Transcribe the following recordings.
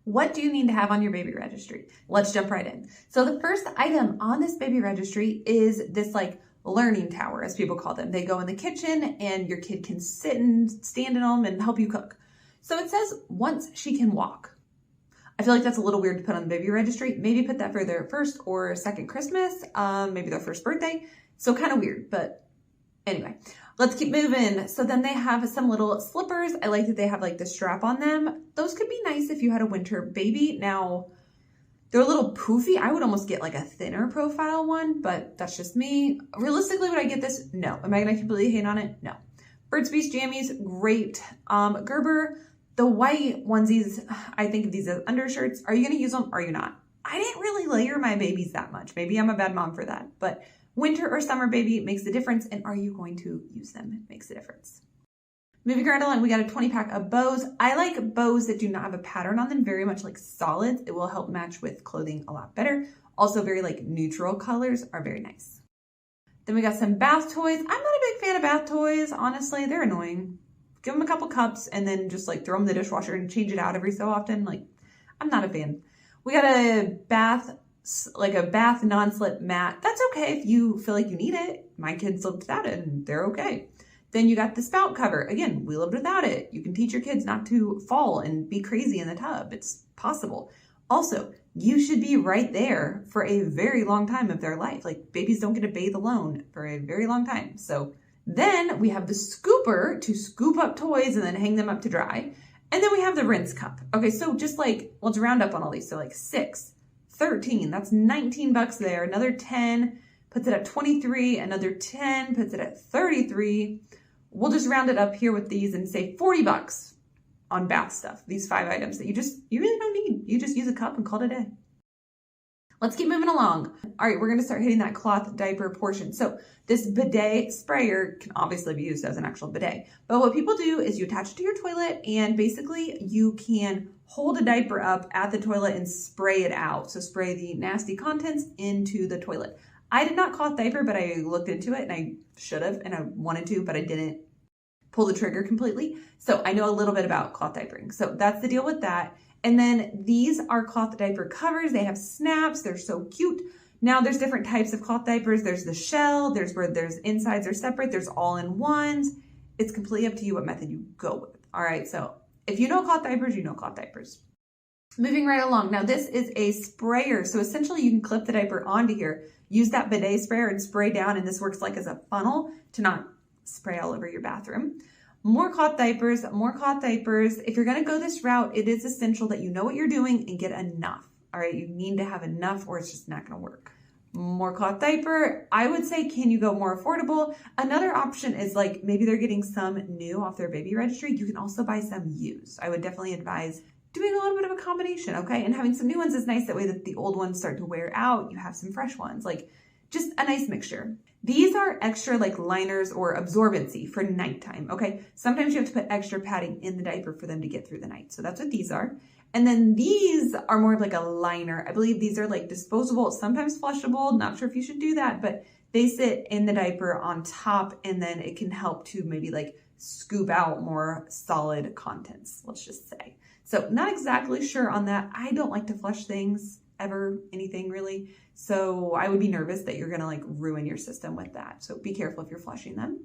What do you need to have on your baby registry? Let's jump right in. So the first item on this baby registry is this like learning tower, as people call them. They go in the kitchen and your kid can sit and stand in them and help you cook. So it says once she can walk. I feel like that's a little weird to put on the baby registry. Maybe put that for their first or second Christmas, maybe their first birthday. So kind of weird, but anyway, let's keep moving. So then they have some little slippers. I like that they have like the strap on them. Those could be nice if you had a winter baby. Now, they're a little poofy. I would almost get like a thinner profile one, but that's just me. Realistically, would I get this? No. Am I going to completely hate on it? No. Burt's Bees jammies, great. Gerber, the white onesies, I think of these as undershirts. Are you going to use them? Or are you not? I didn't really layer my babies that much. Maybe I'm a bad mom for that, but winter or summer baby makes the difference. And are you going to use them? It makes a difference. Moving right along, we got a 20-pack of bows. I like bows that do not have a pattern on them, very much like solids. It will help match with clothing a lot better. Also very like neutral colors are very nice. Then we got some bath toys. I'm not a big fan of bath toys. Honestly, they're annoying. Give them a couple cups and then just like throw them in the dishwasher and change it out every so often. Like, I'm not a fan. We got a bath non-slip mat. That's okay if you feel like you need it. My kids lived without it and they're okay. Then you got the spout cover. Again, we lived without it. You can teach your kids not to fall and be crazy in the tub. It's possible. Also, you should be right there for a very long time of their life. Like, babies don't get to bathe alone for a very long time. So then we have the scooper to scoop up toys and then hang them up to dry. And then we have the rinse cup. Okay, so just like, let's round up on all these. So like 6, 13, that's $19 there. Another 10 puts it at 23. Another 10 puts it at 33. We'll just round it up here with these and say $40 on bath stuff. These 5 items that you really don't need. You just use a cup and call it a day. Let's keep moving along. All right, we're gonna start hitting that cloth diaper portion. So this bidet sprayer can obviously be used as an actual bidet, but what people do is you attach it to your toilet and basically you can hold a diaper up at the toilet and spray it out. So spray the nasty contents into the toilet. I did not cloth diaper, but I looked into it and I should have, and I wanted to, but I didn't pull the trigger completely. So I know a little bit about cloth diapering. So that's the deal with that. And then these are cloth diaper covers. They have snaps. They're so cute. Now there's different types of cloth diapers. There's the shell. There's where there's insides are separate. There's all-in-ones. It's completely up to you what method you go with. All right. So if you know cloth diapers, you know cloth diapers. Moving right along. Now this is a sprayer. So essentially you can clip the diaper onto here, use that bidet sprayer and spray down. And this works like as a funnel to not spray all over your bathroom. More cloth diapers, more cloth diapers. If you're going to go this route, it is essential that you know what you're doing and get enough. All right. You need to have enough or it's just not going to work. More cloth diaper. I would say, can you go more affordable? Another option is like maybe they're getting some new off their baby registry. You can also buy some used. I would definitely advise doing a little bit of a combination. Okay. And having some new ones is nice. That way that the old ones start to wear out. You have some fresh ones, like just a nice mixture. These are extra like liners or absorbency for nighttime, okay? Sometimes you have to put extra padding in the diaper for them to get through the night. So that's what these are. And then these are more of like a liner. I believe these are like disposable, sometimes flushable. Not sure if you should do that, but they sit in the diaper on top and then it can help to maybe like scoop out more solid contents, let's just say. So not exactly sure on that. I don't like to flush things ever, anything really. So I would be nervous that you're gonna like ruin your system with that. So be careful if you're flushing them.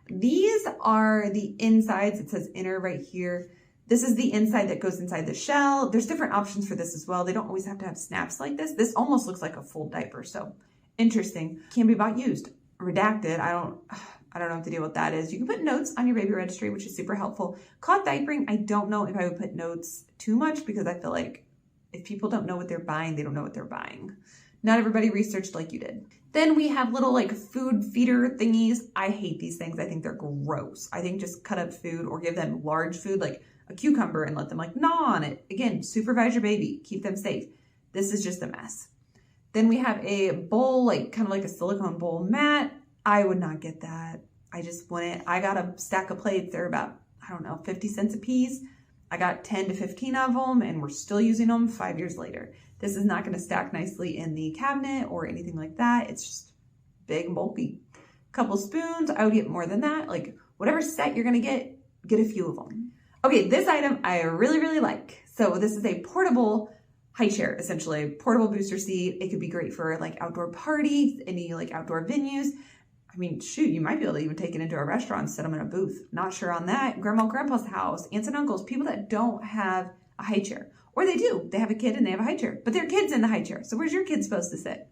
These are the insides. It says inner right here. This is the inside that goes inside the shell. There's different options for this as well. They don't always have to have snaps like this. This almost looks like a full diaper. So interesting. Can be bought used. Redacted. I don't know what the deal with that is. You can put notes on your baby registry, which is super helpful. Cloth diapering, I don't know if I would put notes too much because I feel like if people don't know what they're buying, they don't know what they're buying. Not everybody researched like you did. Then we have little like food feeder thingies. I hate these things. I think they're gross. I think just cut up food or give them large food like a cucumber and let them like gnaw on it. Again, supervise your baby. Keep them safe. This is just a mess. Then we have a bowl, like kind of like a silicone bowl mat. I would not get that. I just wouldn't. I got a stack of plates. They're about, I don't know, 50 cents a piece. I got 10 to 15 of them and we're still using them 5 years later. This is not going to stack nicely in the cabinet or anything like that. It's just big and bulky. Couple spoons. I would get more than that. Like whatever set you're going to get a few of them. Okay, this item I really, really like. So this is a portable high chair, essentially a portable booster seat. It could be great for like outdoor parties, any like outdoor venues. I mean, shoot, you might be able to even take it into a restaurant, set them in a booth. Not sure on that. Grandma, grandpa's house, aunts and uncles, people that don't have a high chair. Or they do. They have a kid and they have a high chair, but their kid's in the high chair. So where's your kid supposed to sit?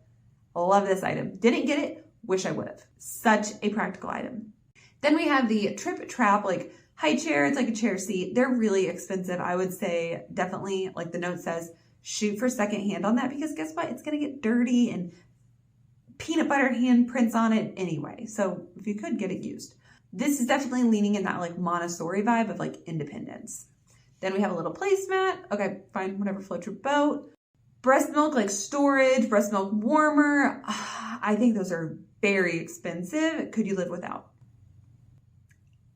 Love this item. Didn't get it. Wish I would have. Such a practical item. Then we have the Trip Trap, like high chair. It's like a chair seat. They're really expensive. I would say definitely, like the note says, shoot for secondhand on that, because guess what? It's going to get dirty and peanut butter handprints on it anyway. So if you could, get it used. This is definitely leaning in that like Montessori vibe of like independence. Then we have a little placemat. Okay, fine, whatever floats your boat. Breast milk, like storage, breast milk warmer. I think those are very expensive. Could you live without?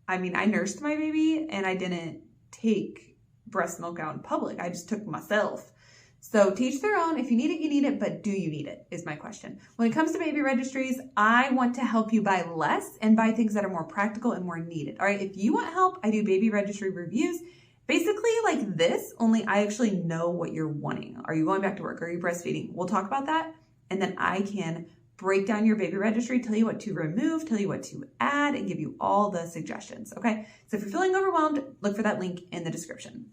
I mean, I nursed my baby and I didn't take breast milk out in public. I just took myself. So teach their own. If you need it, you need it, but do you need it is my question. When it comes to baby registries, I want to help you buy less and buy things that are more practical and more needed. All right, if you want help, I do baby registry reviews. Basically like this, only I actually know what you're wanting. Are you going back to work? Are you breastfeeding? We'll talk about that. And then I can break down your baby registry, tell you what to remove, tell you what to add, and give you all the suggestions, okay? So if you're feeling overwhelmed, look for that link in the description.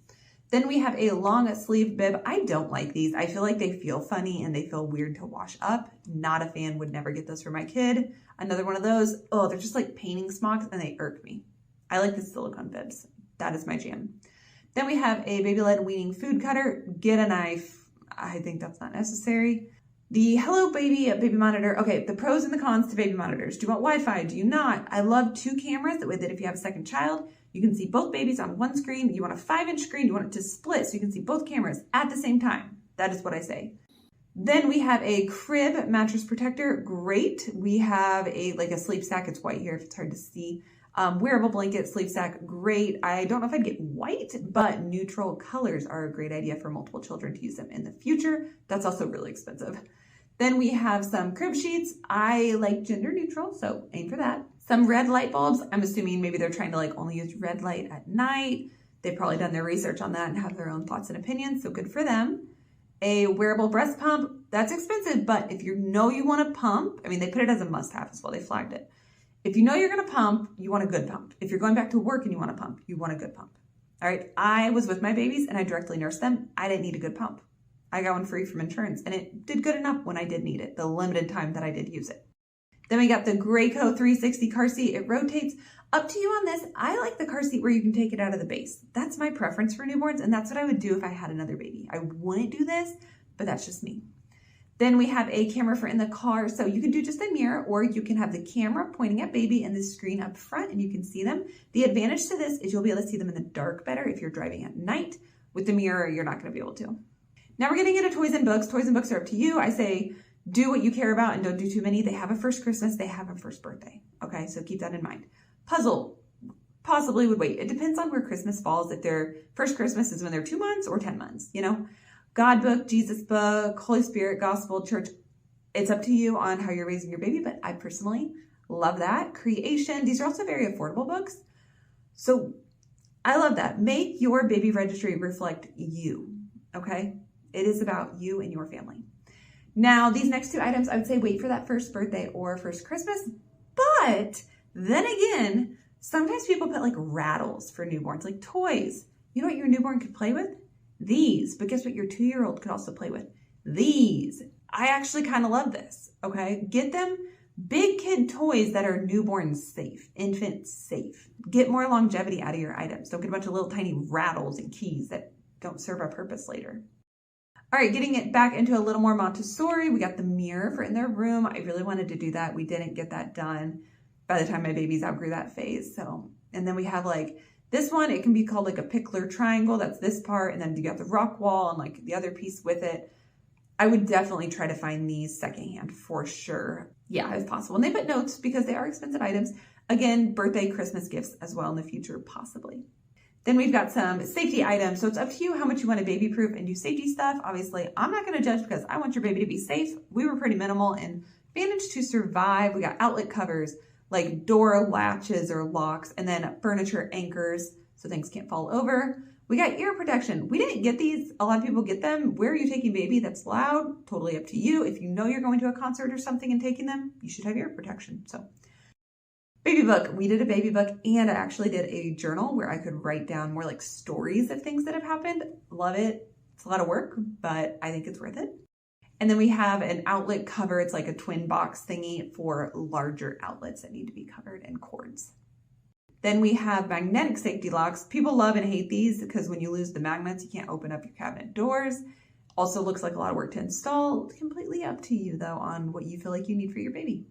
Then we have a long sleeve bib. I don't like these. I feel like they feel funny and they feel weird to wash up. Not a fan, would never get those for my kid. Another one of those, oh, they're just like painting smocks and they irk me. I like the silicone bibs. That is my jam. Then we have a baby-led weaning food cutter. Get a knife. I think that's not necessary. The Hello Baby baby monitor. Okay, the pros and the cons to baby monitors. Do you want Wi-Fi? Do you not? I love 2 cameras. That way that if you have a second child, you can see both babies on one screen. You want a 5-inch screen. You want it to split so you can see both cameras at the same time. That is what I say. Then we have a crib mattress protector. Great. We have a sleep sack. It's white here if it's hard to see. Wearable blanket, sleep sack, great. I don't know if I'd get white, but neutral colors are a great idea for multiple children to use them in the future. That's also really expensive. Then we have some crib sheets. I like gender neutral, so aim for that. Some red light bulbs. I'm assuming maybe they're trying to like only use red light at night. They've probably done their research on that and have their own thoughts and opinions, so good for them. A wearable breast pump. That's expensive, but if you know you want to pump, I mean, they put it as a must-have as well. They flagged it. If you know you're going to pump, you want a good pump. If you're going back to work and you want to pump, you want a good pump. All right. I was with my babies and I directly nursed them. I didn't need a good pump. I got one free from insurance and it did good enough when I did need it, the limited time that I did use it. Then we got the Graco 360 car seat. It rotates. Up to you on this. I like the car seat where you can take it out of the base. That's my preference for newborns, and that's what I would do if I had another baby. I wouldn't do this, but that's just me. Then we have a camera for in the car. So you can do just a mirror, or you can have the camera pointing at baby and the screen up front and you can see them. The advantage to this is you'll be able to see them in the dark better if you're driving at night. With the mirror, you're not going to be able to. Now we're getting into toys and books. Toys and books are up to you. I say do what you care about and don't do too many. They have a first Christmas. They have a first birthday. Okay, so keep that in mind. Puzzle, possibly would wait. It depends on where Christmas falls. If their first Christmas is when they're 2 months or 10 months, you know. God book, Jesus book, Holy Spirit, gospel, church. It's up to you on how you're raising your baby, but I personally love that. Creation. These are also very affordable books. So I love that. Make your baby registry reflect you, okay? It is about you and your family. Now, these next 2 items, I would say wait for that first birthday or first Christmas. But then again, sometimes people put like rattles for newborns, like toys. You know what your newborn could play with? These. But guess what your 2-year-old could also play with? These. I actually kind of love this, okay? Get them big kid toys that are newborn safe, infant safe. Get more longevity out of your items. Don't get a bunch of little tiny rattles and keys that don't serve a purpose later. All right, getting it back into a little more Montessori. We got the mirror for in their room. I really wanted to do that. We didn't get that done by the time my babies outgrew that phase. So, and then we have like this one, it can be called like a pickler triangle. That's this part. And then you got the rock wall and like the other piece with it. I would definitely try to find these secondhand for sure. Yeah, if possible. And they put notes because they are expensive items. Again, birthday, Christmas gifts as well in the future, possibly. Then we've got some safety items. So it's up to you how much you want to baby proof and do safety stuff. Obviously, I'm not going to judge because I want your baby to be safe. We were pretty minimal and managed to survive. We got outlet covers, like door latches or locks, and then furniture anchors so things can't fall over. We got ear protection. We didn't get these. A lot of people get them. Where are you taking baby? That's loud. Totally up to you. If you know you're going to a concert or something and taking them, you should have ear protection. So baby book. We did a baby book, and I actually did a journal where I could write down more like stories of things that have happened. Love it. It's a lot of work, but I think it's worth it. And then we have an outlet cover. It's like a twin box thingy for larger outlets that need to be covered, and cords. Then we have magnetic safety locks. People love and hate these because when you lose the magnets, you can't open up your cabinet doors. Also looks like a lot of work to install. It's completely up to you though on what you feel like you need for your baby.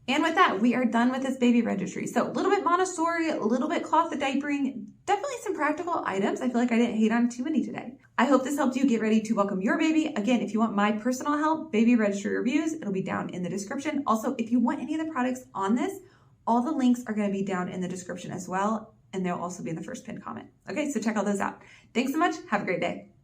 And with that, we are done with this baby registry. So a little bit Montessori, a little bit cloth to diapering, definitely some practical items. I feel like I didn't hate on too many today. I hope this helped you get ready to welcome your baby. Again, if you want my personal help, baby registry reviews, it'll be down in the description. Also, if you want any of the products on this, all the links are going to be down in the description as well, and they'll also be in the first pinned comment. Okay, so check all those out. Thanks so much. Have a great day.